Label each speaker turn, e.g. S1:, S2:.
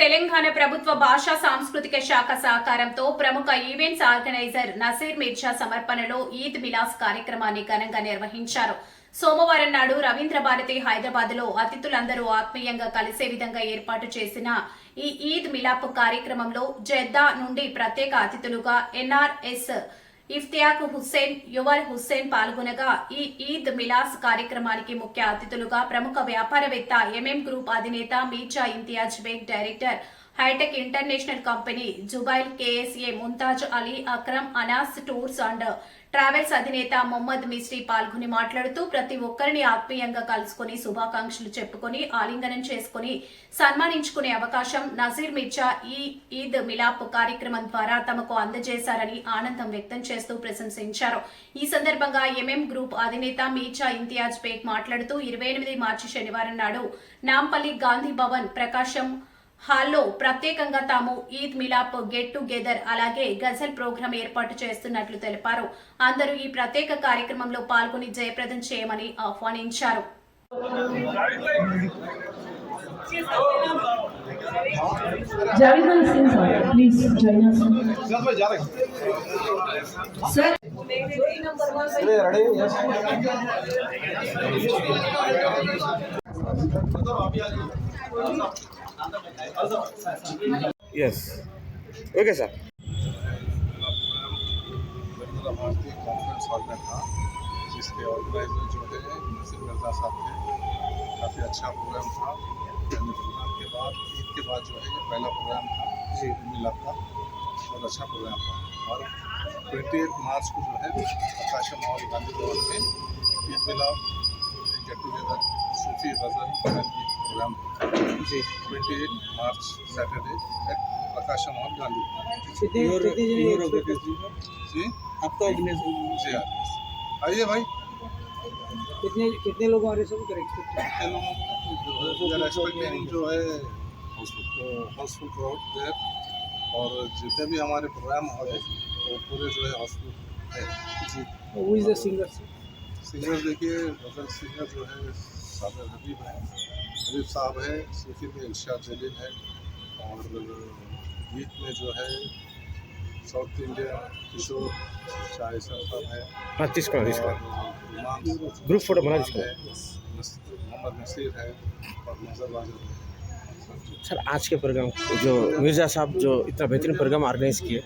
S1: తెలంగాణ ప్రభుత్వ భాషా సాంస్కృతిక శాఖ సహకారంతో ప్రముఖ ఈవెంట్స్ ఆర్గనైజర్ నసీర్ మిర్జా సమర్పణలో ఈద్ మిలాస్ కార్యక్రమాన్ని ఘనంగా నిర్వహించారు. సోమవారం నాడు రవీంద్ర భారతి హైదరాబాద్ లో అతిథులందరూ ఆత్మీయంగా కలిసే విధంగా ఏర్పాటు చేసిన ఈ ఈద్ మిలాప్ కార్యక్రమంలో జెద్దా నుండి ప్రత్యేక అతిథులుగా ఎన్ఆర్ఎస్ ఇఫ్తియాక్ హుస్సేన్, యువర్ హుస్సేన్ పాల్గొనగా ఈ ఈద్ మిలాస్ కార్యక్రమానికి ముఖ్య అతిథులుగా ప్రముఖ వ్యాపారవేత్త ఎంఎం గ్రూప్ అధినేత Mirza Imtiaz Baig, director hitech international company Jubail, KSA Mumtaz Ali, Akram Anas tours and travels అధినేత మొహమ్మద్ మిస్రీ పాల్గొని మాట్లాడుతూ ప్రతి ఒక్కరిని ఆత్మీయంగా కలుసుకుని శుభాకాంక్షలు చెప్పుకొని ఆలింగనం చేసుకుని సన్మానించుకునే అవకాశం నజీర్ మిర్జా ఈ ఈద్ మిలాప్ కార్యక్రమం ద్వారా తమకు అందజేశారని ఆనందం వ్యక్తం చేస్తూ ప్రశంసించారు. ఈ సందర్భంగా ఎంఎం గ్రూప్ అధినేత మీర్జా ఇంతియాజ్ బేగ్ మాట్లాడుతూ 28 మార్చి శనివారం నాడు నాంపల్లి గాంధీ భవన్ ప్రకాశం హాల్లో ప్రత్యేకంగా తాము ఈద్ మిలాప్ గెట్ టుగెదర్ అలాగే గజల్ ప్రోగ్రాం ఏర్పాటు చేస్తున్నట్లు తెలిపారు. అందరూ ఈ ప్రత్యేక కార్యక్రమంలో పాల్గొని జయప్రదం చేయమని ఆహ్వానించారు.
S2: Yes. Okay, sir.
S3: Rabindra Bharati conference hall में था, जिसके ऑर्गेनाइजर जो है नसीर मिर्जा साहब थे। काफ़ी अच्छा प्रोग्राम था। प्रोग्राम के बाद ईद के बाद जो है ये पहला प्रोग्राम था जी मिलाप का, बहुत अच्छा प्रोग्राम था। और 28 मार्च को जो है प्रकाशम हॉल गांधी भवन में ईद मिलाप गेट टुगेदर सूफी गज़ल संगीत प्रोग्राम जी 28 मार्च सैटरडे एट प्रकाशम हॉल गांधी जी
S4: आपका
S3: जी आइए भाई।
S4: कितने लोग आ रहे सब
S3: कितने लोगों को जो है एक्सपेक्टिंग जो है हाउसफुल क्राउड देर, और जितने भी हमारे प्रोग्राम हो रहे वो पूरे जो है हाउसफुल है जी।
S4: Who is the singer?
S3: Singer देखिए गज़ल सिंगर जो है सादर हबीब है, हबीब साहब है। सूफी में इरशाद जलील है, और गीत में जो है साउथ इंडिया किशोर शाही साहब है।
S2: हाँ, जिसका
S3: ग्रुप
S2: फोटो बना जिसका
S3: है, मोहम्मद नसीर है, और नजर वाजिद है।
S2: सर, आज के प्रोग्राम जो मिर्जा साहब जो इतना बेहतरीन प्रोग्राम ऑर्गेनाइज किए